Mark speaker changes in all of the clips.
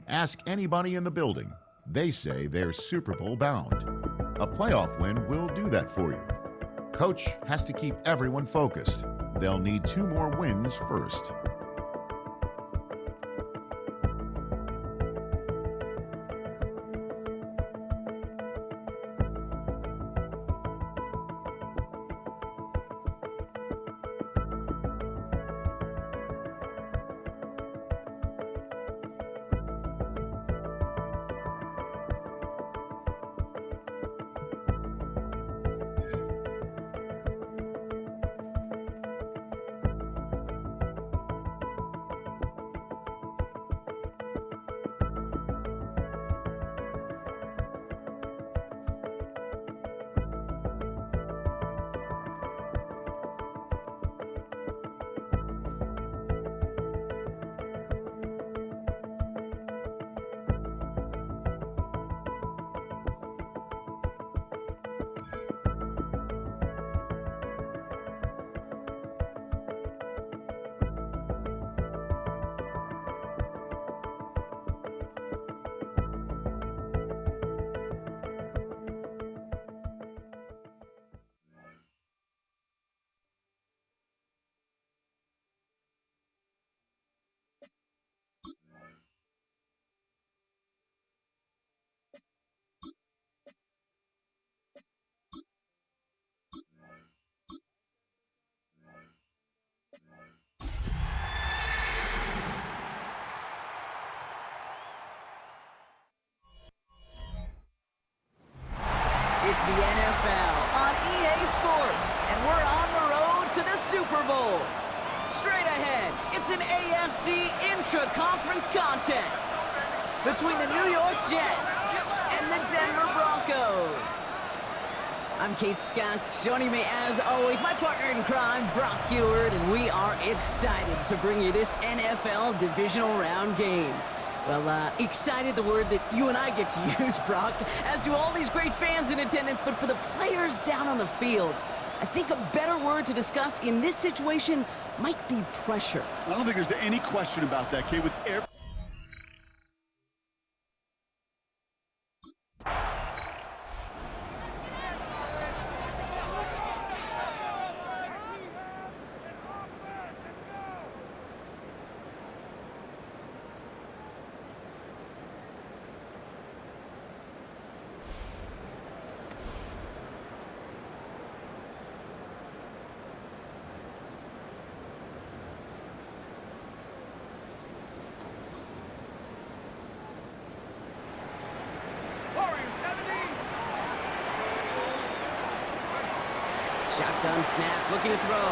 Speaker 1: Ask anybody in the building. They say they're Super Bowl bound. A playoff win will do that for you. Coach has to keep everyone focused. They'll need 2 more wins first.
Speaker 2: It's the NFL on EA Sports, and we're on the road to the Super Bowl. Straight ahead, it's an AFC intra-conference contest between the New York Jets and the Denver Broncos. I'm Kate Scott. Joining me, as always, my partner in crime, Brock Heward, and we are excited to bring you this NFL Divisional Round game. Well, excited, the word that you and I get to use, Brock, as do all these great fans in attendance, but for the players down on the field, I think a better word to discuss in this situation might be pressure.
Speaker 3: I don't think there's any question about that, Kate, with every...
Speaker 2: Shotgun snap, looking to throw.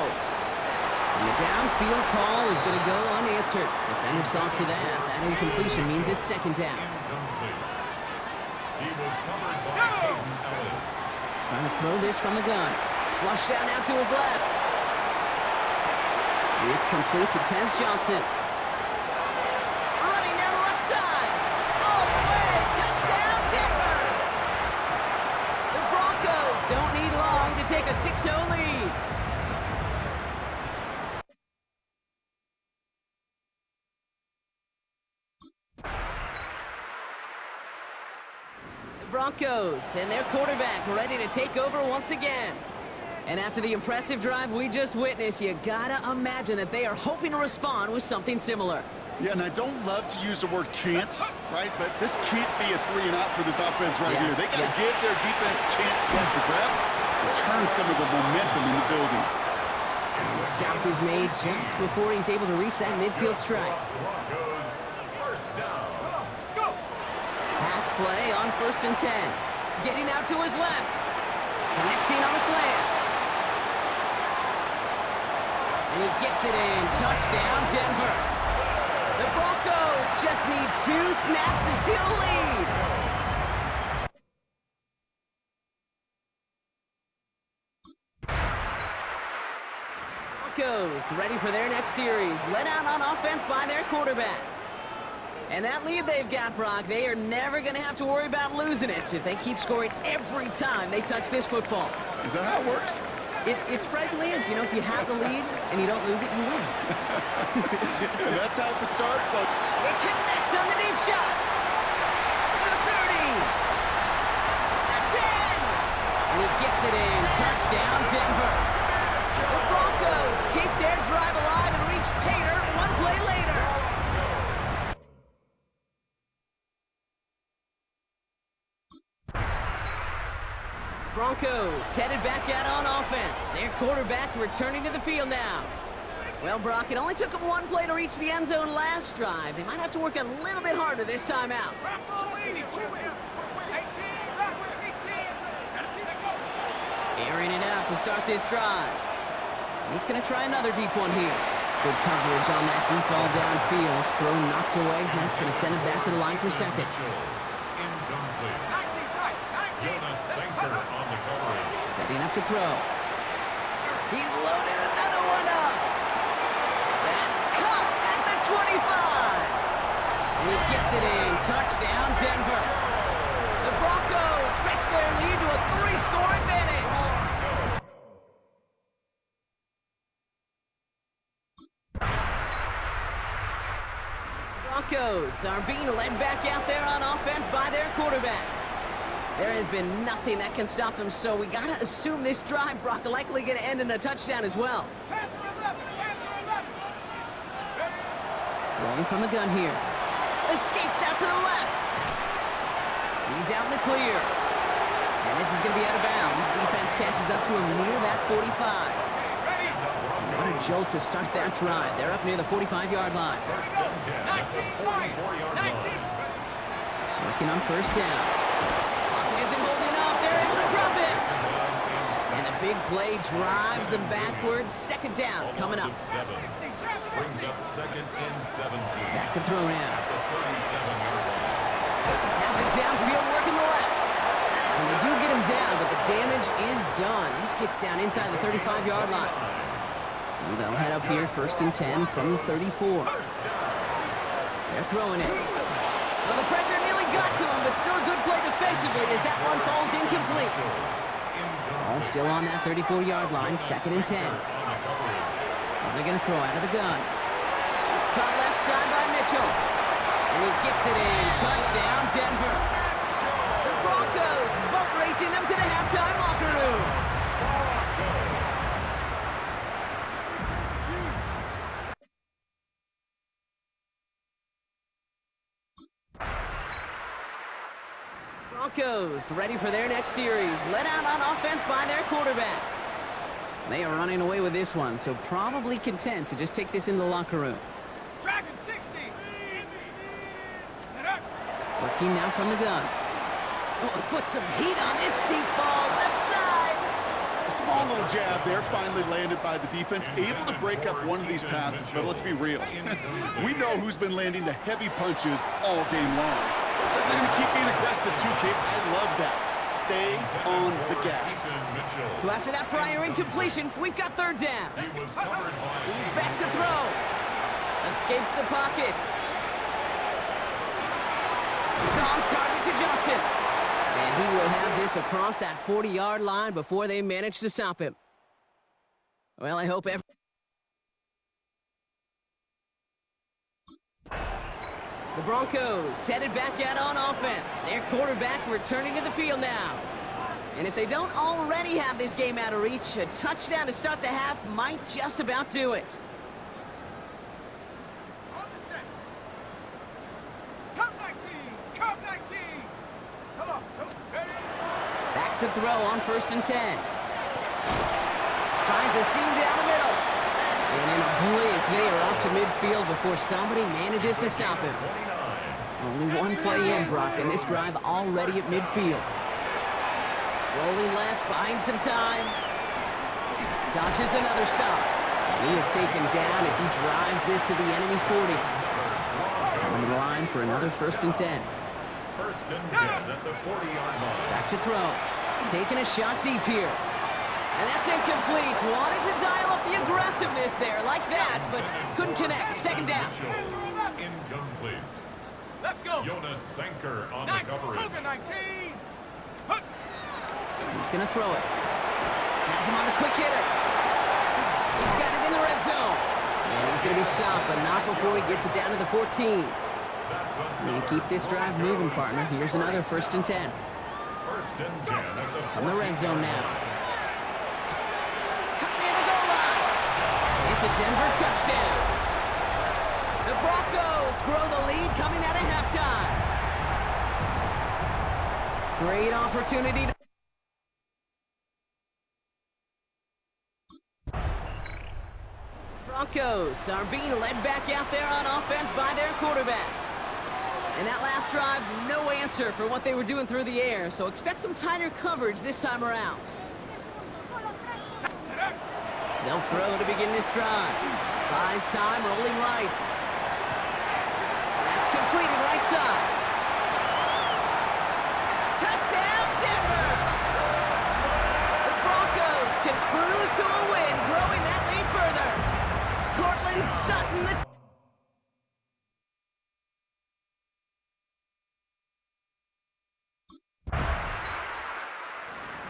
Speaker 2: And the downfield call is going to go unanswered. Defender saw to that. That incompletion means it's second down.
Speaker 4: He was covered by Hayden Ellis.
Speaker 2: Trying to throw this from the gun. Flush down out to his left. It's complete to Tez Johnson. Running down the left side. All the way. Touchdown, Denver. The Broncos don't need long to take a 6-0 lead. The Broncos and their quarterback ready to take over once again. And after the impressive drive we just witnessed, you gotta imagine that they are hoping to respond with something similar.
Speaker 3: Yeah, and I don't love to use the word can't, right? But this can't be a 3-and-out for this offense right here. They got to give their defense a chance to catch their breath and turn some of the momentum in the building.
Speaker 2: The stop is made just before he's able to reach that midfield strike.
Speaker 4: Broncos, first down.
Speaker 2: Pass play on 1st and 10. Getting out to his left. Connecting on the slant. And he gets it in. Touchdown, Denver. The Broncos just need 2 snaps to steal a lead. Broncos ready for their next series. Led out on offense by their quarterback. And that lead they've got, Brock, they are never going to have to worry about losing it if they keep scoring every time they touch this football.
Speaker 3: Is that how it works?
Speaker 2: It surprisingly is. You know, if you have the lead and you don't lose it, you win.
Speaker 3: And that type of start, but
Speaker 2: It connects on the deep shot. The 30. The 10. And he gets it in. Touchdown, Denver. The Broncos keep their drive alive and reach Pater one play later. Broncos headed back out on offense. Their quarterback returning to the field now. Well, Brock, it only took them one play to reach the end zone last drive. They might have to work a little bit harder this time out. Airing it out to start this drive. And he's going to try another deep one here. Good coverage on that deep ball downfield. Throw knocked away. That's going to send it back to the line for second. Setting up to throw. He's loaded another one up. That's caught at the 25. And he gets it in. Touchdown, Denver. The Broncos stretch their lead to a 3-score advantage. Broncos are being led back out there on offense by their quarterback. There has been nothing that can stop them, so we got to assume this drive, Brock, likely going to end in a touchdown as well. Throwing from the gun here. Escapes out to the left. He's out in the clear. And this is going to be out of bounds. Defense catches up to him near that 45. What a jolt to start that drive. They're up near the 45-yard line. Working on first down. Isn't holding up. They're able to drop it. And the big play drives them backwards. Second down coming up.
Speaker 4: Brings up second and 17.
Speaker 2: Back to throw now. Has it downfield working the left. And they do get him down, but the damage is done. This gets down inside the 35-yard line. So they'll head up here first and 10 from the 34. They're throwing it. Well, the pressure nearly got to him, but still a good play defensively as that one falls incomplete. All still on that 34-yard line, second and 10. They're going to throw out of the gun. It's caught left side by Mitchell. And he gets it in. Touchdown, Denver. The Broncos boat racing them to the halftime locker room. Broncos ready for their next series. Let out on offense by their quarterback. They are running away with this one, so probably content to just take this in the locker room.
Speaker 5: Dragon 60.
Speaker 2: Working now from the gun. Oh, put some heat on this deep ball, left side.
Speaker 3: a small little jab there finally landed by the defense, able to break up one of these passes, but let's be real. We know who's been landing the heavy punches all game long. So they're going to keep being aggressive too, Kate. I love that. Stay on the gas.
Speaker 2: So after that prior incompletion, we've got third down. He's back to throw. Escapes the pocket. It's on target to Johnson. And he will have this across that 40-yard line before they manage to stop him. Well, I hope The Broncos headed back out on offense. Their quarterback returning to the field now. And if they don't already have this game out of reach, a touchdown to start the half might just about do it. Back to throw on 1st and 10. Finds a seam down the middle. And in a blink, they are off to midfield before somebody manages to stop him. Only one play in, Brock, and this drive already at midfield. Rolling left, buying some time. Dodges another stop. And he is taken down as he drives this to the enemy 40. Coming to the line for another 1st and 10.
Speaker 4: 1st and 10 at the 40-yard line.
Speaker 2: Back to throw. Taking a shot deep here. And that's incomplete. Wanted to dial up the aggressiveness there like that, but couldn't connect. 2nd down.
Speaker 4: Incomplete.
Speaker 5: Let's go.
Speaker 4: Jonas Sanker on the coverage.
Speaker 5: He's
Speaker 2: He's going to throw it. Has him on the quick hitter. He's got it in the red zone. And he's going to be stopped, but not before he gets it down to the 14. And keep this drive moving, partner. Here's another 1st and 10.
Speaker 4: First and 10 at the 14.
Speaker 2: From the red zone now. Cut near the goal line. It's a Denver touchdown. The Broncos grow the lead coming out of halftime. Great opportunity to... Broncos are being led back out there on offense by their quarterback. And that last drive, no answer for what they were doing through the air, so expect some tighter coverage this time around. They'll throw to begin this drive. Buys time, rolling right. That's completed right side. Touchdown, Denver! The Broncos can cruise to a win, growing that lead further. Cortland Sutton, the...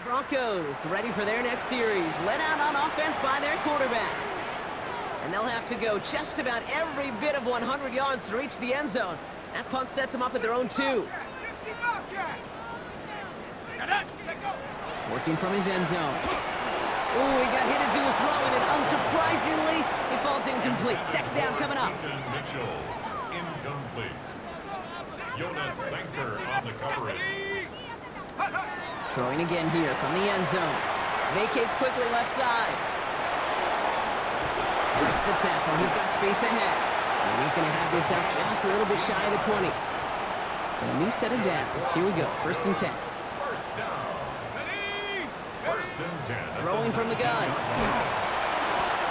Speaker 2: Broncos ready for their next series, led out on offense by their quarterback. And they'll have to go just about every bit of 100 yards to reach the end zone. That punt sets them up at their own 2. Working from his end zone. Ooh, he got hit as he was throwing, and unsurprisingly, he falls incomplete. 2nd down coming up.
Speaker 4: Mitchell, incomplete. Jonas Sanker on the coverage.
Speaker 2: Throwing again here from the end zone. Vacates quickly left side. Breaks the tackle. He's got space ahead. And he's going to have this up just a little bit shy of the 20. So a new set of downs. Here we go. 1st and 10.
Speaker 4: First down. First and 10.
Speaker 2: Throwing from the gun.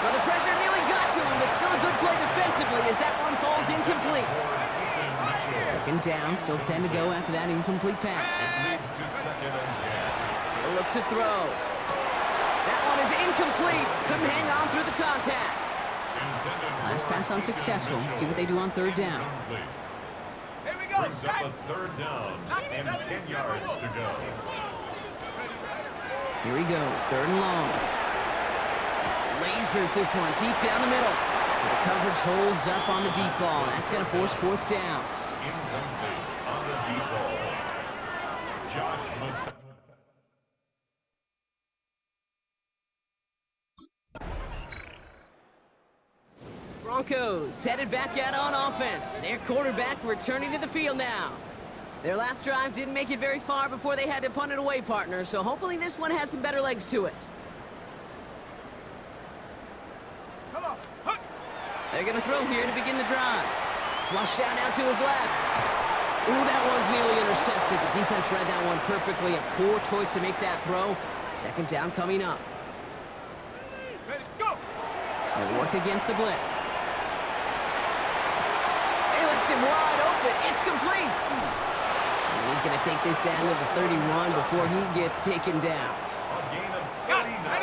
Speaker 2: Well, the pressure nearly got to him, but still a good play defensively as that one falls incomplete. 2nd down, still 10 to go after that incomplete pass.
Speaker 4: Leads to 2nd and 10.
Speaker 2: They'll look to throw. That one is incomplete. Couldn't hang on through the contact. Last pass unsuccessful. Let's see what they do on 3rd down.
Speaker 5: Here we go.
Speaker 4: Brings up a 3rd down and 10 yards to go.
Speaker 2: Here he goes, 3rd and long. Lasers this one deep down the middle. So the coverage holds up on the deep ball. That's going to force 4th down.
Speaker 4: Incomplete on the deep ball. Josh Mattel.
Speaker 2: Broncos headed back out on offense. Their quarterback returning to the field now. Their last drive didn't make it very far before they had to punt it away, partner, so hopefully this one has some better legs to it.
Speaker 5: Come on.
Speaker 2: They're going to throw here to begin the drive. Flush down out to his left. Ooh, that one's nearly intercepted. The defense read that one perfectly. A poor choice to make that throw. 2nd down coming up.
Speaker 5: Ready, go.
Speaker 2: They'll work against the blitz. They left him wide open. It's complete. And he's going to take this down to the 31 before he gets taken down.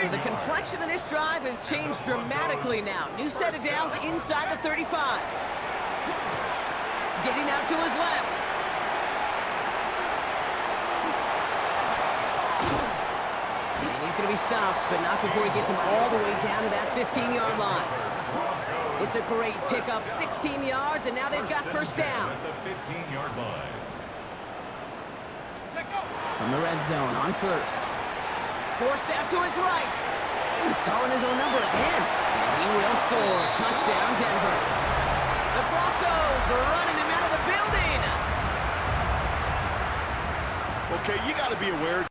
Speaker 2: So the complexion of this drive has changed dramatically now. New set of downs inside the 35. Getting out to his left. And he's going to be stopped, but not before he gets him all the way down to that 15-yard line. It's a great pickup, 16 yards, and now they've got 1st down.
Speaker 4: At the 15-yard line.
Speaker 2: From the red zone on 1st. Forced out to his right. He's calling his own number again. And he will score. Touchdown, Denver. The Broncos are running them out of the building.
Speaker 3: Okay, you got to be aware.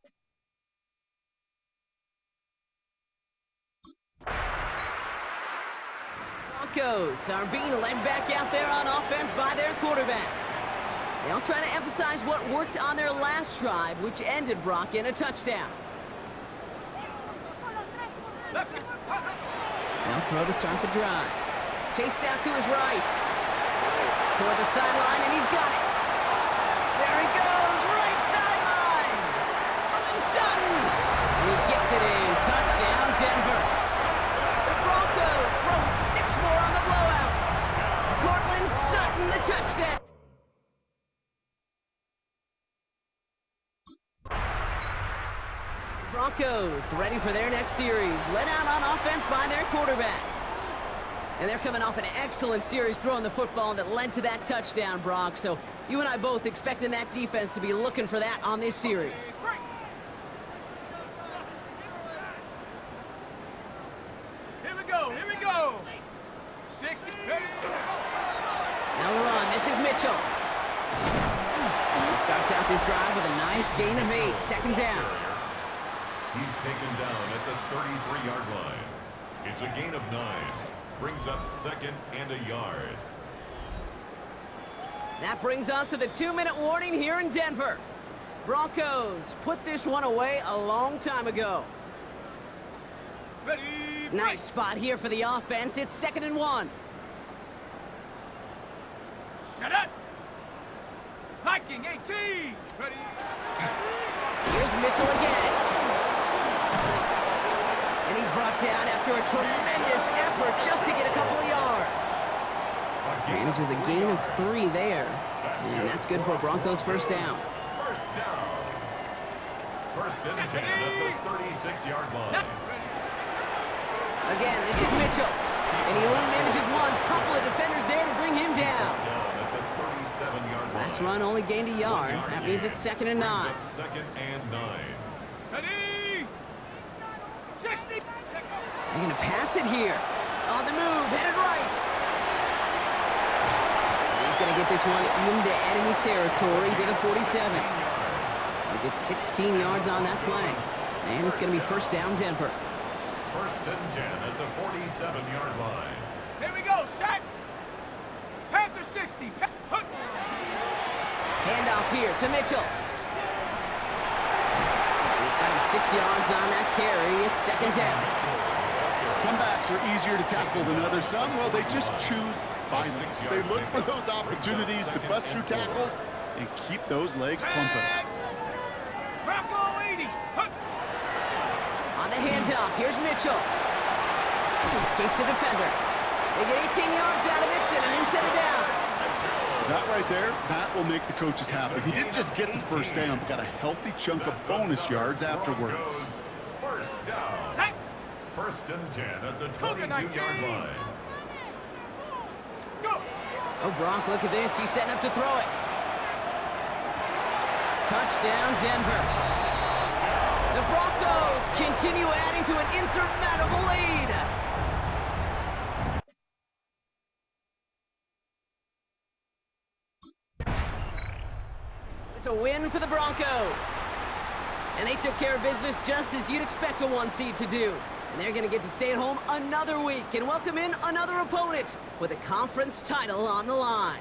Speaker 2: Broncos are being led back out there on offense by their quarterback. They'll try to emphasize what worked on their last drive, which ended Brock in a touchdown. They'll throw to start the drive. Chased out to his right. Toward the sideline, and he's got it. There he goes, right sideline. Cortland Sutton. He gets it in. Touchdown, Denver. The Broncos throwing 6 more on the blowout. Cortland Sutton, the touchdown. Broncos ready for their next series. Led out on offense by their quarterback. And they're coming off an excellent series throwing the football that led to that touchdown, Brock. So you and I both expecting that defense to be looking for that on this series.
Speaker 5: Here we go, here we go. 60.
Speaker 2: Now run, this is Mitchell. He starts out this drive with a nice gain of 8, second down.
Speaker 4: He's taken down at the 33-yard line. It's a gain of 9. Brings up second and a yard.
Speaker 2: That brings us to the 2-minute warning here in Denver. Broncos put this one away a long time ago.
Speaker 5: Ready.
Speaker 2: Nice spot here for the offense. It's 2nd and 1.
Speaker 5: Shut up. Viking 18. Ready.
Speaker 2: Here's Mitchell again. And he's brought down after a tremendous effort just to get a couple of yards. Manages a gain of 3 there. And that's good for Broncos first down.
Speaker 4: First down. First and 10 at the 36-yard line.
Speaker 2: Again, this is Mitchell. And he only manages one. Couple of defenders there to bring him down. Last run only gained a yard. That means it's 2nd and 9.
Speaker 4: Second and 9.
Speaker 5: Ready. 60.
Speaker 2: They're going to pass it here. On the move, headed right. He's going to get this one into enemy territory to the 47. He gets 16 yards on that play. And it's going to be first down Denver.
Speaker 4: First and 10 at the 47-yard line.
Speaker 5: Here we go, set. Panther 60.
Speaker 2: Handoff here to Mitchell. And he's got him 6 yards on that carry. It's 2nd down.
Speaker 3: Some backs are easier to tackle than others. Some, well, they just choose violence. They look for those opportunities to bust through tackles and keep those legs pumping.
Speaker 5: Bronco 80.
Speaker 2: On the handoff, here's Mitchell. Escapes the defender. They get 18 yards out of it and a new set of downs.
Speaker 3: That right there, that will make the coaches happy. He didn't just get the first down, but got a healthy chunk of bonus yards afterwards.
Speaker 4: First down.
Speaker 5: Set.
Speaker 4: First and 10 at the 22-yard line.
Speaker 5: Go.
Speaker 2: Oh, Brock, look at this. He's setting up to throw it. Touchdown, Denver. The Broncos continue adding to an insurmountable lead. It's a win for the Broncos. And they took care of business just as you'd expect a 1 seed to do. And they're going to get to stay at home another week and welcome in another opponent with a conference title on the line.